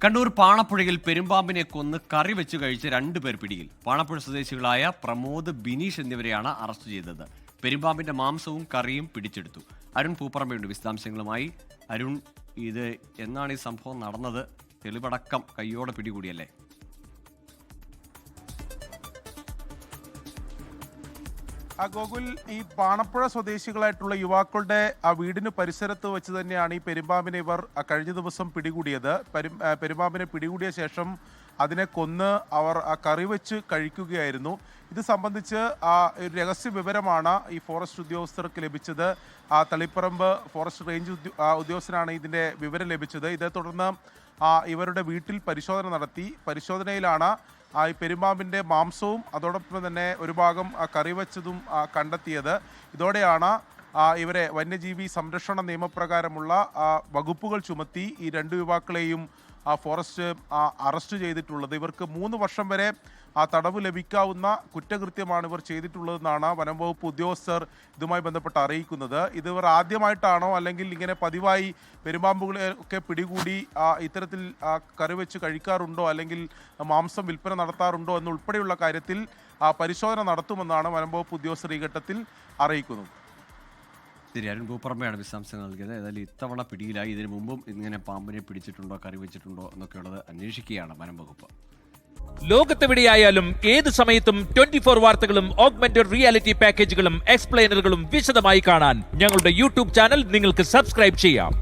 കണ്ണൂർ പാണപ്പുഴയിൽ പെരുമ്പാമ്പിനെ കൊന്ന് കറി വെച്ച് കഴിച്ച് 2 പേർ പിടിയിൽ. പാണപ്പുഴ സ്വദേശികളായ പ്രമോദ്, ബിനീഷ് എന്നിവരെയാണ് അറസ്റ്റ് ചെയ്തത്. പെരുമ്പാമ്പിന്റെ മാംസവും കറിയും പിടിച്ചെടുത്തു. അരുൺ പൂപ്പറമ്പയുണ്ട് വിശദാംശങ്ങളുമായി. അരുൺ, ഇത് എന്നാണ് ഈ സംഭവം നടന്നത്? തെളിവടക്കം കയ്യോടെ പിടികൂടിയല്ലേ? ഗോകുൽ, ഈ പാണപ്പുഴ സ്വദേശികളായിട്ടുള്ള യുവാക്കളുടെ ആ വീടിന് പരിസരത്ത് വെച്ച് തന്നെയാണ് ഈ പെരുമ്പാമ്പിനെ ഇവർ കഴിഞ്ഞ ദിവസം പിടികൂടിയത്. പെരുമ്പാമ്പിനെ പിടികൂടിയ ശേഷം അതിനെ കൊന്ന് അവർ ആ കറി വെച്ച് കഴിക്കുകയായിരുന്നു. ഇത് സംബന്ധിച്ച് ഒരു രഹസ്യ വിവരമാണ് ഈ ഫോറസ്റ്റ് ഉദ്യോഗസ്ഥർക്ക് ലഭിച്ചത്. തളിപ്പറമ്പ് ഫോറസ്റ്റ് റേഞ്ച് ഉദ്യോഗസ്ഥനാണ് ഇതിൻ്റെ വിവരം ലഭിച്ചത്. ഇതേ തുടർന്ന് ഇവരുടെ വീട്ടിൽ പരിശോധന നടത്തി. പരിശോധനയിലാണ് ഈ പെരുമ്പാമ്പിൻ്റെ മാംസവും അതോടൊപ്പം തന്നെ ഒരു ഭാഗം കറി വെച്ചതും കണ്ടെത്തിയത്. ഇതോടെയാണ് ഇവരെ വന്യജീവി സംരക്ഷണ നിയമപ്രകാരമുള്ള വകുപ്പുകൾ ചുമത്തി ഈ 2 യുവാക്കളെയും ഫോറസ്റ്റ് അറസ്റ്റ് ചെയ്തിട്ടുള്ളത്. ഇവർക്ക് 3 വർഷം വരെ തടവ് ലഭിക്കാവുന്ന കുറ്റകൃത്യമാണ് ഇവർ ചെയ്തിട്ടുള്ളതെന്നാണ് വനം വകുപ്പ് ഉദ്യോഗസ്ഥർ ഇതുമായി ബന്ധപ്പെട്ട് അറിയിക്കുന്നത്. ഇത് ഇവർ ആദ്യമായിട്ടാണോ അല്ലെങ്കിൽ ഇങ്ങനെ പതിവായി പെരുമ്പാമ്പുകളെ ഒക്കെ പിടികൂടി ഇത്തരത്തിൽ കറി വെച്ച് കഴിക്കാറുണ്ടോ അല്ലെങ്കിൽ മാംസം വിൽപ്പന നടത്താറുണ്ടോ എന്നുൾപ്പെടെയുള്ള കാര്യത്തിൽ പരിശോധന നടത്തുമെന്നാണ് വനം വകുപ്പ് ഉദ്യോഗസ്ഥർ ഈ ഘട്ടത്തിൽ അറിയിക്കുന്നത്. ശരി, അരുൺ പൂപ്പറമ്പയാണ് വിശദാംശങ്ങൾ നൽകിയത്. ഏതായാലും ഇത്തവണ പിടിയിലായി. ഇതിനു മുമ്പും ഇങ്ങനെ പാമ്പിനെ പിടിച്ചിട്ടുണ്ടോ, കറി വെച്ചിട്ടുണ്ടോ എന്നൊക്കെയുള്ളത് അന്വേഷിക്കുകയാണ് വനം വകുപ്പ്. ലോകത്തെവിടെയായാലും ഏത് സമയത്തും 24 വാർത്തകളും ഓഗ്മെന്റഡ് റിയാലിറ്റി പാക്കേജുകളും എക്സ്പ്ലെയിനറുകളും വിശദമായി കാണാൻ ഞങ്ങളുടെ യൂട്യൂബ് ചാനൽ നിങ്ങൾക്ക് സബ്സ്ക്രൈബ് ചെയ്യാം.